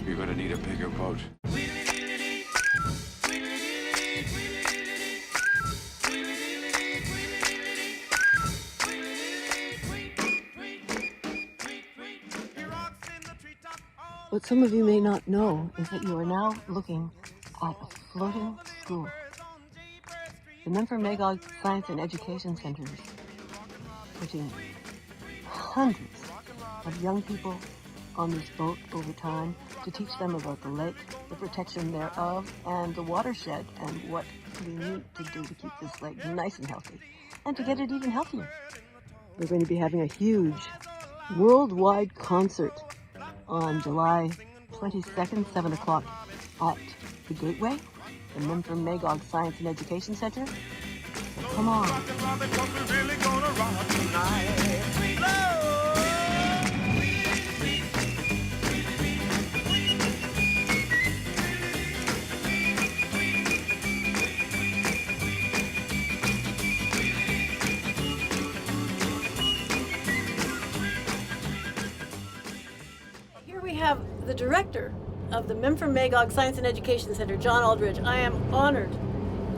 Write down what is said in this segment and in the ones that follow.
You're gonna need a bigger boat. What some of you may not know is that you are now looking at a floating school. The memSEC Science and Education Center is putting hundreds of young people on this boat over time to teach them about the lake, the protection thereof, and the watershed, and what we need to do to keep this lake nice and healthy, and to get it even healthier. We're going to be having a huge worldwide concert on July 22nd, 7 o'clock at the Gateway, the memSEC Science and Education Center. So come on. Here we have the director of the memSEC Science and Education Center, John Aldridge. I am honored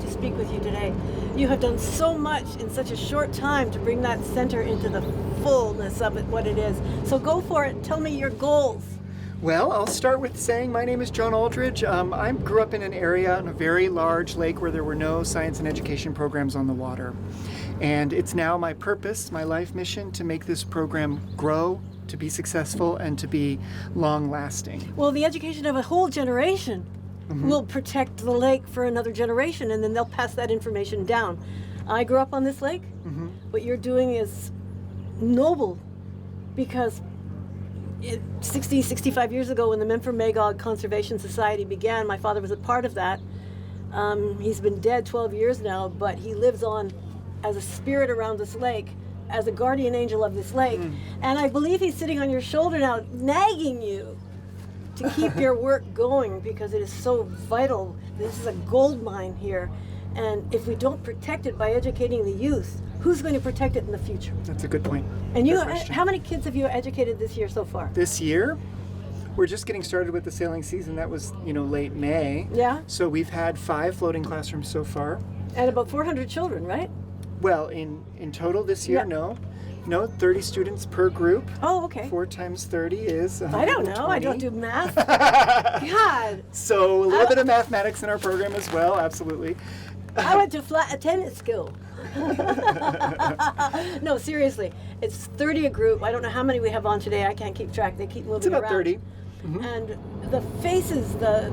to speak with you today. You have done so much in such a short time to bring that center into the fullness of it, what it is. So go for it. Tell me your goals. Well, I'll start with saying my name is John Aldridge. I grew up in an area on a very large lake where there were no science and education programs on the water. And it's now my purpose, my life mission, to make this program grow, to be successful, and to be long-lasting. Well, the education of a whole generation will protect the lake for another generation, and then they'll pass that information down. I grew up on this lake. What you're doing is noble, because 65 years ago when the memSEC Conservation Society began, my father was a part of that. He's been dead 12 years now, but he lives on as a spirit around this lake, as a guardian angel of this lake. And I believe he's sitting on your shoulder now, nagging you to keep your work going, because it is so vital. This is a gold mine here. And if we don't protect it by educating the youth, who's going to protect it in the future? That's a good point. And you, how many kids have you educated this year so far? This year, we're just getting started with the sailing season. That was, late May. Yeah. So we've had 5 floating classrooms so far. And about 400 children, right? Well, in total this year, Yeah. No, 30 students per group. Oh, okay. 4 times 30 is 120. I don't know. I don't do math. God. So a little bit of mathematics in our program as well, absolutely. I went to a tennis school. No, seriously. It's 30 a group. I don't know how many we have on today. I can't keep track. They keep moving It's about around. 30. And the faces, the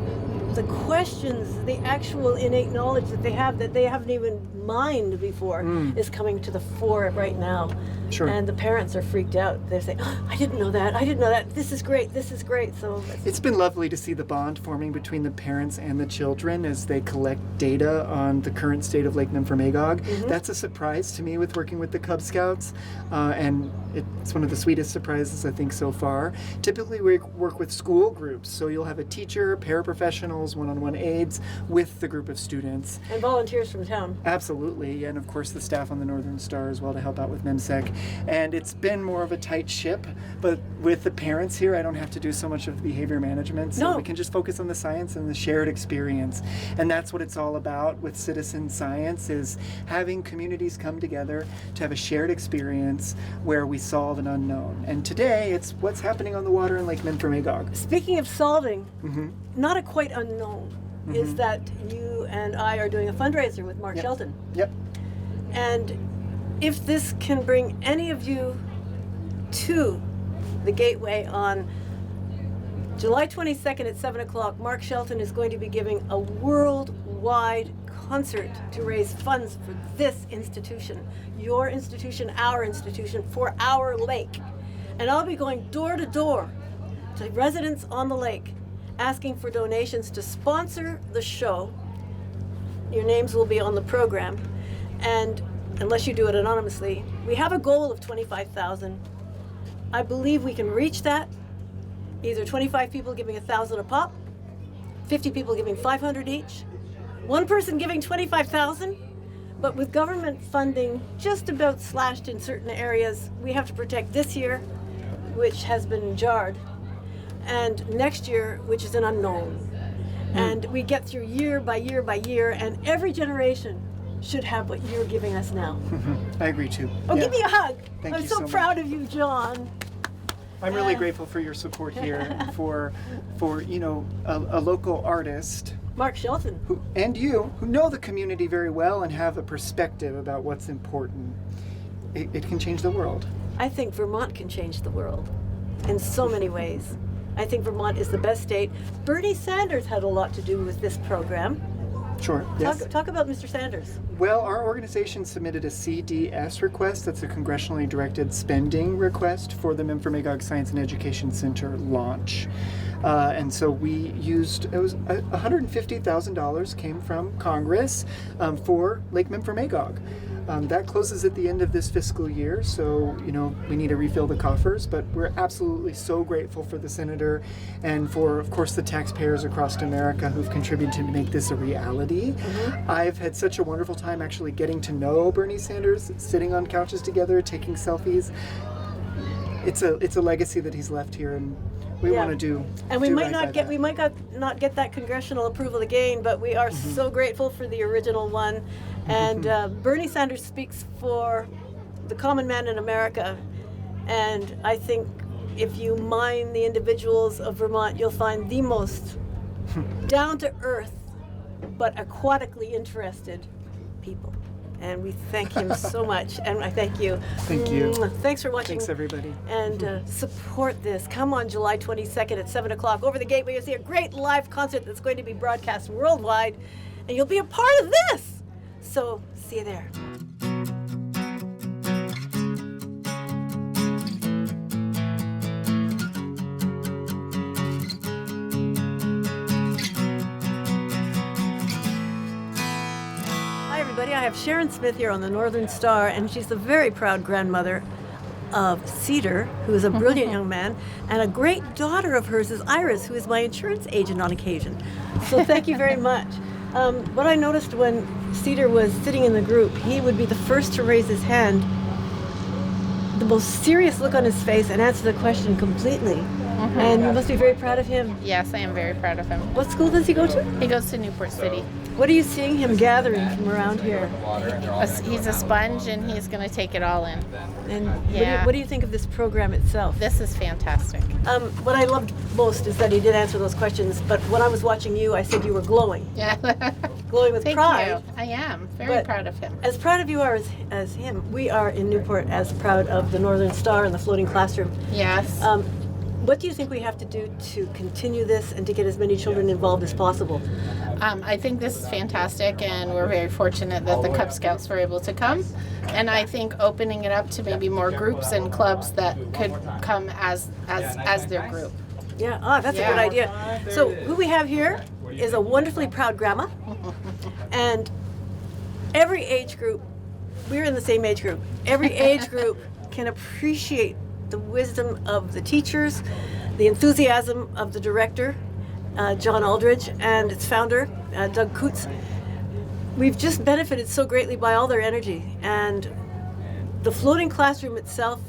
questions, the actual innate knowledge that they haven't even mined before is coming to the fore right now. Sure. And the parents are freaked out. They say, oh, I didn't know that. I didn't know that. This is great. This is great. So it's been lovely to see the bond forming between the parents and the children as they collect data on the current state of Lake memSEC. That's a surprise to me with working with the Cub Scouts, and it's one of the sweetest surprises I think so far. Typically we work with school groups, so you'll have a teacher, paraprofessionals, one-on-one aides with the group of students. And volunteers from town. Absolutely, and of course the staff on the Northern Star as well to help out with memSEC. And it's been more of a tight ship, but with the parents here, I don't have to do so much of behavior management, so we can just focus on the science and the shared experience. And that's what it's all about with citizen science, is having communities come together to have a shared experience where we solve an unknown. And today, it's what's happening on the water in Lake memSEC. Speaking of solving, not a quite unknown, is that you and I are doing a fundraiser with Mark Shelton. Yep. And if this can bring any of you to the Gateway on July 22nd at 7 o'clock, Mark Shelton is going to be giving a worldwide concert to raise funds for this institution, your institution, our institution, for our lake. And I'll be going door to door to residents on the lake, asking for donations to sponsor the show. Your names will be on the program. And unless you do it anonymously, we have a goal of 25,000. I believe we can reach that. Either 25 people giving 1,000 a pop, 50 people giving 500 each, one person giving 25,000. But with government funding just about slashed in certain areas, we have to protect this year, which has been jarred. and next year, which is an unknown. And we get through year by year by year, and every generation should have what you're giving us now. I agree too. Oh, give me a hug. Thank I'm you so so proud much. of you, John. I'm really grateful for your support here, and for a local artist Mark Shelton. who know the community very well and have a perspective about what's important. It can change the world. I think Vermont can change the world in so many ways. I think Vermont is the best state. Bernie Sanders had a lot to do with this program. Sure. Yes. Talk about Mr. Sanders. Well, our organization submitted a CDS request. That's a congressionally directed spending request for the Memphremagog Science and Education Center launch. And so we used, it was $150,000 came from Congress for Lake Memphremagog. That closes at the end of this fiscal year, so we need to refill the coffers, but we're absolutely so grateful for the senator and for, of course, the taxpayers across America who've contributed to make this a reality. Mm-hmm. I've had such a wonderful time actually getting to know Bernie Sanders, sitting on couches together, taking selfies. It's a legacy that he's left here, and we want to do. And we do might right not by get that. not get that congressional approval again, but we are so grateful for the original one. And Bernie Sanders speaks for the common man in America. And I think if you mine the individuals of Vermont, you'll find the most down to earth but aquatically interested people. And we thank him so much, and I thank you. Thank you. Thanks for watching. Thanks, everybody. And support this. Come on July 22nd at 7 o'clock over the gateway. You'll see a great live concert that's going to be broadcast worldwide, and you'll be a part of this. So see you there. I have Sharon Smith here on the Northern Star, and she's the very proud grandmother of Cedar, who is a brilliant young man, and a great daughter of hers is Iris, who is my insurance agent on occasion. So thank you very much. What I noticed when Cedar was sitting in the group, he would be the first to raise his hand, the most serious look on his face, and answer the question completely. And you must be very proud of him. Yes, I am very proud of him. What school does he go to? He goes to Newport City. What are you seeing him gathering from around here? He's a sponge, and he's going to take it all in. And what do you think of this program itself? This is fantastic. What I loved most is that he did answer those questions, but when I was watching you, I said you were glowing. Yeah. Glowing with Thank pride. you. I am very proud of him. As proud of you are as him, we are in Newport as proud of the Northern Star and the floating classroom. Yes. What do you think we have to do to continue this and to get as many children involved as possible? I think this is fantastic, and we're very fortunate that the Cub Scouts were able to come. And I think opening it up to maybe more groups and clubs that could come as their group. Yeah, that's a good idea. So who we have here is a wonderfully proud grandma, and every age group, we're in the same age group, every age group can appreciate the wisdom of the teachers, the enthusiasm of the director, John Aldridge, and its founder, Doug Coots. We've just benefited so greatly by all their energy, and the floating classroom itself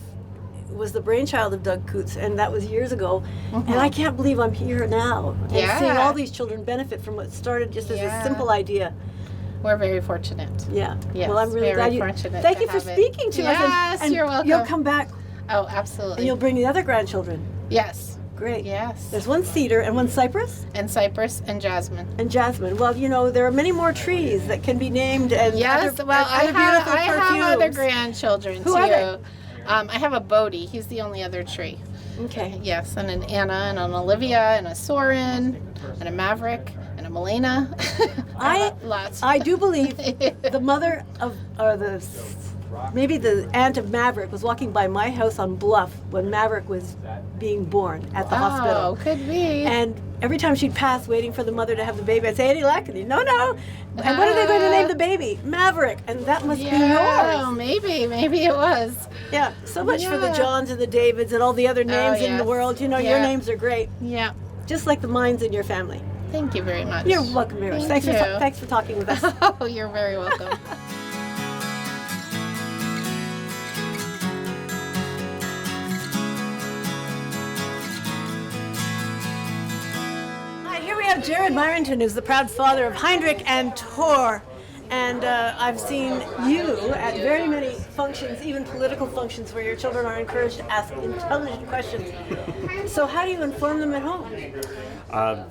was the brainchild of Doug Coots, and that was years ago. And I can't believe I'm here now and seeing all these children benefit from what started just as a simple idea. We're very fortunate. Yeah. Yes, well, I'm really glad you. fortunate Thank to you for have it. speaking to us. Yes, and you're welcome. You'll come back Oh, absolutely. and you'll bring the other grandchildren. Yes. Great. Yes. There's one cedar and one cypress. And cypress and jasmine. And jasmine. Well, there are many more trees that can be named, and Yes, other, well, and I other beautiful have other perfumes. grandchildren Who too. are they? I have a Bodie. He's the only other tree. Okay. Yes, and an Anna and an Olivia and a Soren and a Maverick and a Melena. Lots. I do believe the mother of, or maybe the aunt of Maverick was walking by my house on Bluff when Maverick was being born at the hospital. Oh, could be. And every time she'd pass waiting for the mother to have the baby, I'd say, any luck? And no. And what are they going to name the baby? Maverick. And that must be yours. Oh, maybe it was. Yeah, so much for the Johns and the Davids and all the other names in the world. Your names are great. Yeah. Just like the mines in your family. Thank you very much. You're welcome, Iris. Thank you. Thanks for talking with us. Oh, you're very welcome. have Jared Myrington, who's the proud father of Heinrich and Tor. And I've seen you at very many functions, even political functions, where your children are encouraged to ask intelligent questions. So how do you inform them at home?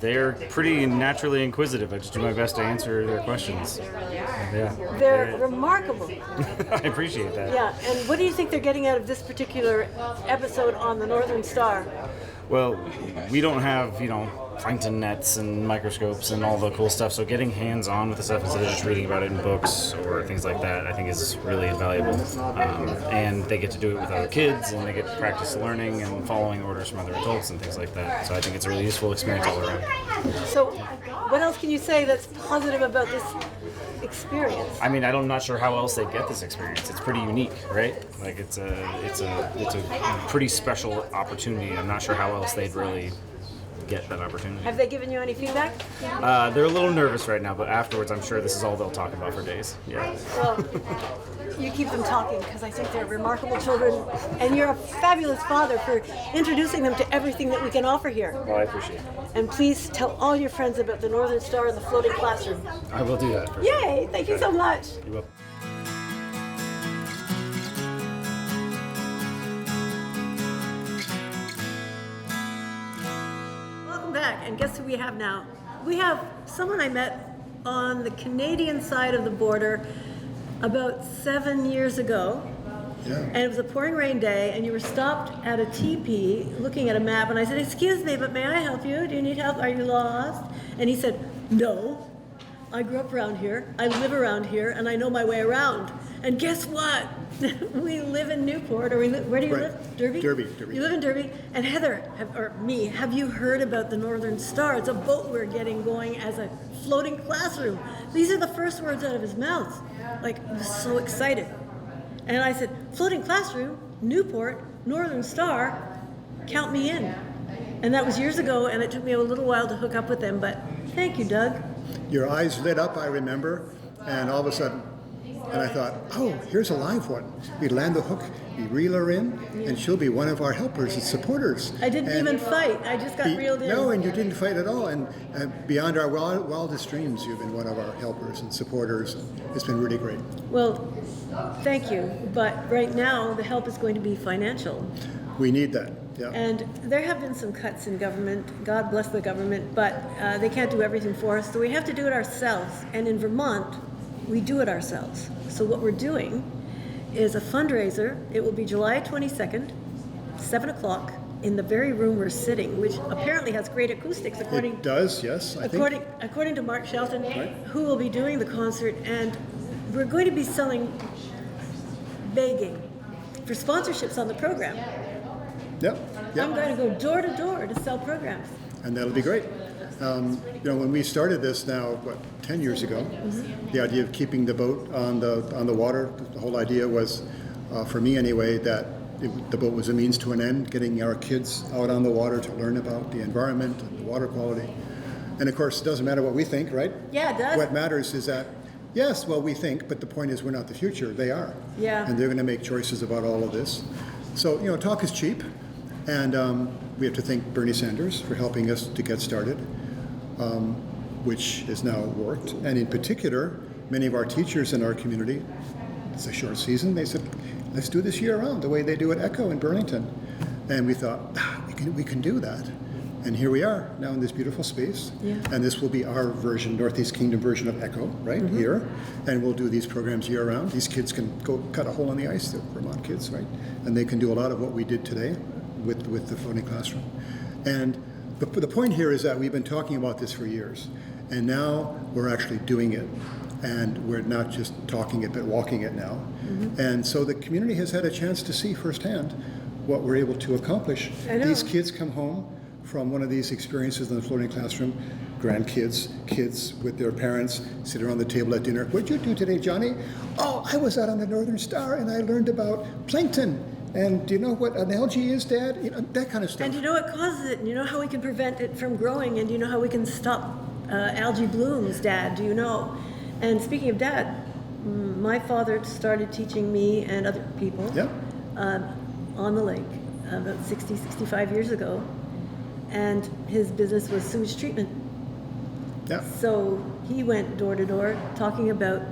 They're pretty naturally inquisitive. I just do my best to answer their questions. Yeah. They're remarkable. I appreciate that. Yeah, and what do you think they're getting out of this particular episode on the Northern Star? Well, we don't have, plankton nets and microscopes and all the cool stuff, so getting hands-on with the stuff instead of just reading about it in books or things like that, I think is really invaluable. And they get to do it with other kids, and they get to practice learning and following orders from other adults and things like that. So I think it's a really useful experience all around. So what else can you say that's positive about this experience? I mean, I'm not sure how else they get this experience. It's pretty unique, right? Like it's a pretty special opportunity. I'm not sure how else they'd really get that opportunity. Have they given you any feedback? They're a little nervous right now, but afterwards I'm sure this is all they'll talk about for days. Yeah. Well, you keep them talking because I think they're remarkable children, and you're a fabulous father for introducing them to everything that we can offer here. Well, I appreciate it. And please tell all your friends about the Northern Star and the floating classroom. I will do that. Yay! Thank you so much. You're welcome. Welcome back, and guess who we have now? We have someone I met on the Canadian side of the border about 7 years ago. Yeah. And it was a pouring rain day, and you were stopped at a teepee looking at a map, and I said, "Excuse me, but may I help you? Do you need help? Are you lost?" And he said, "No, I grew up around here, I live around here, and I know my way around." And guess what? We live in Newport, or where do you Right. live? Derby? Derby. You live in Derby. And Heather, have you heard about the Northern Star? It's a boat we're getting going as a floating classroom. These are the first words out of his mouth. Like, he was so excited. And I said, floating classroom, Newport, Northern Star, count me in. And that was years ago, and it took me a little while to hook up with them, but thank you, Doug. Your eyes lit up, I remember, and all of a sudden, and I thought, oh, here's a live one. We land the hook, we reel her in, and she'll be one of our helpers and supporters. I didn't even fight. I just got reeled in. No, and you didn't fight at all. And beyond our wildest dreams, you've been one of our helpers and supporters. It's been really great. Well, thank you. But right now, the help is going to be financial. We need that. Yeah. And there have been some cuts in government. God bless the government, but they can't do everything for us. So we have to do it ourselves. And in Vermont, we do it ourselves. So what we're doing is a fundraiser. It will be July 22nd, 7 o'clock, in the very room we're sitting, which apparently has great acoustics, according It does, yes, I think. according to Mark Shelton, Right. who will be doing the concert. And we're going to be begging for sponsorships on the program. Yep. I'm going to go door to door to sell programs. And that'll be great. When we started this now, 10 years ago, the idea of keeping the boat on the water, the whole idea was, for me anyway, that the boat was a means to an end, getting our kids out on the water to learn about the environment and the water quality. And of course, it doesn't matter what we think, right? Yeah, it does. What matters is that, yes, well, we think, but the point is we're not the future, they are. Yeah. And they're going to make choices about all of this. So, talk is cheap. And we have to thank Bernie Sanders for helping us to get started, which has now worked. And in particular, many of our teachers in our community, it's a short season, they said, let's do this year-round, the way they do at ECHO in Burlington. And we thought, we can do that. And here we are, now in this beautiful space. Yeah. And this will be our version, Northeast Kingdom version of ECHO, right, here. And we'll do these programs year-round. These kids can go cut a hole in the ice, the Vermont kids, right? And they can do a lot of what we did today with the floating classroom. And the point here is that we've been talking about this for years, and now we're actually doing it. And we're not just talking it, but walking it now. And so the community has had a chance to see firsthand what we're able to accomplish. I know. These kids come home from one of these experiences in the floating classroom, grandkids, kids with their parents, sit around the table at dinner. What'd you do today, Johnny? Oh, I was out on the Northern Star and I learned about plankton. And do you know what an algae is, Dad? That kind of stuff. And you know what causes it? And you know how we can prevent it from growing? And you know how we can stop algae blooms, Dad? Do you know? And speaking of Dad, my father started teaching me and other people Yeah. on the lake about 65 years ago. And his business was sewage treatment. Yeah. So he went door to door talking about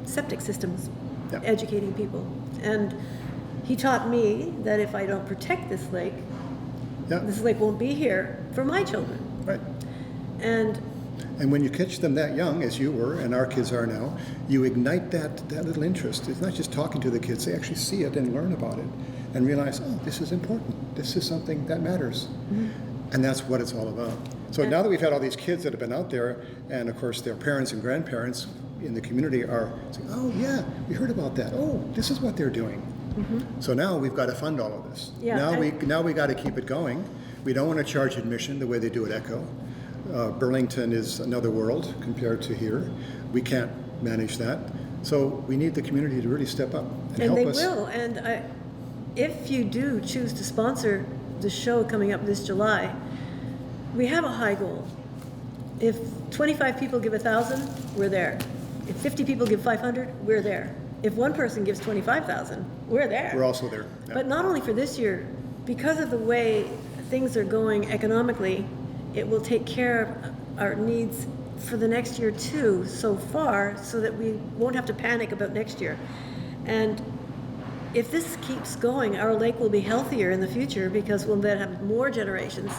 septic systems, Yeah. educating people. And he taught me that if I don't protect this lake Yeah. won't be here for my children. Right. And And when you catch them that young, as you were and our kids are now, you ignite that little interest. It's not just talking to the kids, they actually see it and learn about it and realize, oh, this is important. This is something that matters. And that's what it's all about. So now that we've had all these kids that have been out there, and of course their parents and grandparents in the community are saying, oh yeah, we heard about that. Oh, this is what they're doing. So now we've got to fund all of this. Yeah, Now we got to keep it going. We don't want to charge admission the way they do at Echo. Burlington is another world compared to here. We can't manage that. So we need the community to really step up and help they us. will. And if you do choose to sponsor the show coming up this July, we have a high goal. If 25 people give 1,000, we're there. If 50 people give 500, we're there. If one person gives 25,000, we're there. We're also there. Yeah. But not only for this year, because of the way things are going economically, it will take care of our needs for the next year too, so far, so that we won't have to panic about next year. And if this keeps going, our lake will be healthier in the future because we'll then have more generations,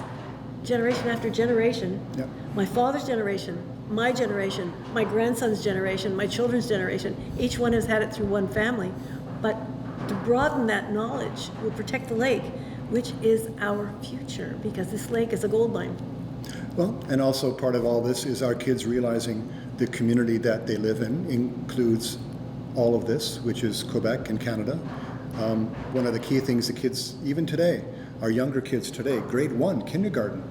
generation after generation. Yeah. My father's generation, my grandson's generation, my children's generation, each one has had it through one family. But to broaden that knowledge will protect the lake, which is our future, because this lake is a gold mine. Well, and also part of all this is our kids realizing the community that they live in includes all of this, which is Quebec and Canada. One of the key things the kids, even today, our younger kids today, grade 1, kindergarten,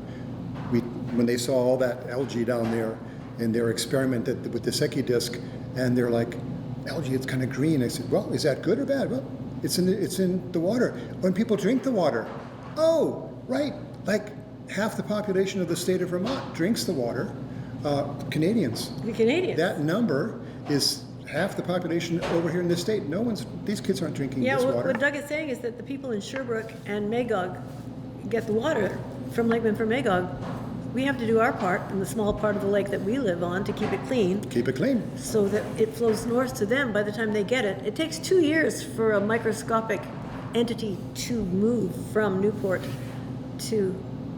when they saw all that algae down there in their experiment with the Secchi disc, and they're like, algae, it's kind of green. I said, well, is that good or bad? Well, it's in the water. When people drink the water, oh, right, like half the population of the state of Vermont drinks the water. Canadians. The Canadians. That number is half the population over here in this state. These kids aren't drinking this water. What Doug is saying is that the people in Sherbrooke and Magog get the water from Lake Memphremagog. We have to do our part in the small part of the lake that we live on to keep it clean. Keep it clean. So that it flows north to them by the time they get it. It takes 2 years for a microscopic entity to move from Newport to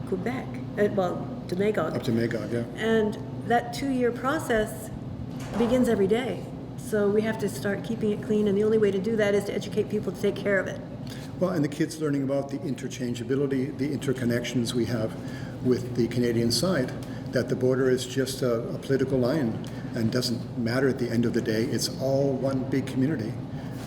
Quebec, to Magog. Up to Magog, yeah. And that 2-year process begins every day. So we have to start keeping it clean, and the only way to do that is to educate people to take care of it. Well, and the kids learning about the interchangeability, the interconnections we have with the Canadian side, that the border is just a political line and doesn't matter at the end of the day. It's all one big community.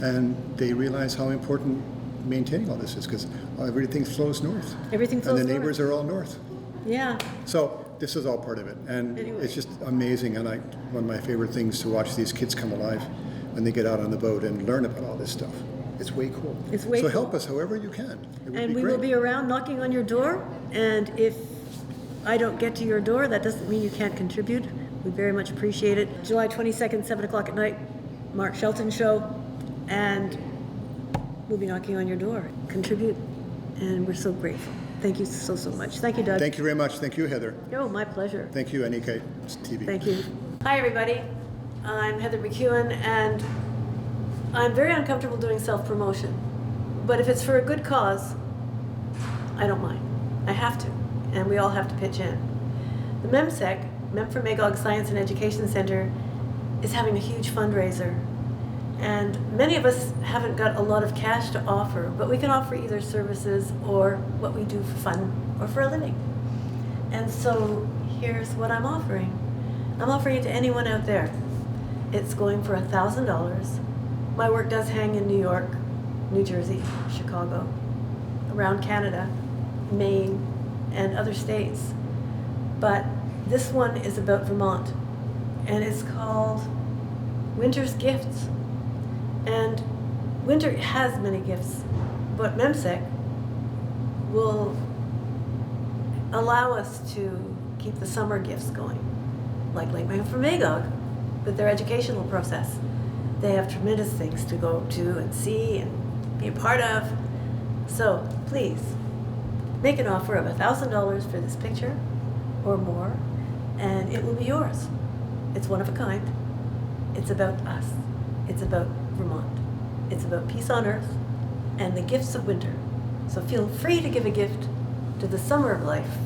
And they realize how important maintaining all this is, because everything flows north. Everything flows north. And the neighbors are all north. Yeah. So this is all part of it. And Anyway. it's just amazing. And one of my favorite things to watch these kids come alive when they get out on the boat and learn about all this stuff. It's way cool. It's way so cool. help us however you can. It would And be we great. will be around knocking on your door, and if I don't get to your door, that doesn't mean you can't contribute. We very much appreciate it. July 22nd, 7 o'clock at night, Mark Shelton show, and we'll be knocking on your door. Contribute, and we're so grateful. Thank you so much. Thank you, Doug. Thank you very much. Thank you, Heather. Oh, my pleasure. Thank you, NEK-TV. Thank you. Hi, everybody. I'm Heather McEwen, and I'm very uncomfortable doing self-promotion. But if it's for a good cause, I don't mind. I have to, and we all have to pitch in. The memSEC, Memphremagog Science and Education Center, is having a huge fundraiser. And many of us haven't got a lot of cash to offer, but we can offer either services or what we do for fun or for a living. And so here's what I'm offering. I'm offering it to anyone out there. It's going for $1,000. My work does hang in New York, New Jersey, Chicago, around Canada, Maine, and other states. But this one is about Vermont, and it's called Winter's Gifts. And winter has many gifts, but memSEC will allow us to keep the summer gifts going, like Lake Memphremagog, with their educational process. They have tremendous things to go to and see and be a part of. So please, make an offer of $1,000 for this picture or more. And it will be yours. It's one of a kind. It's about us. It's about Vermont. It's about peace on earth and the gifts of winter. So feel free to give a gift to the summer of life.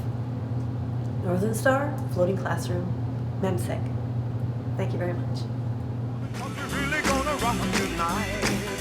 Northern Star, Floating Classroom, memSEC. Thank you very much. We're really gonna rock tonight.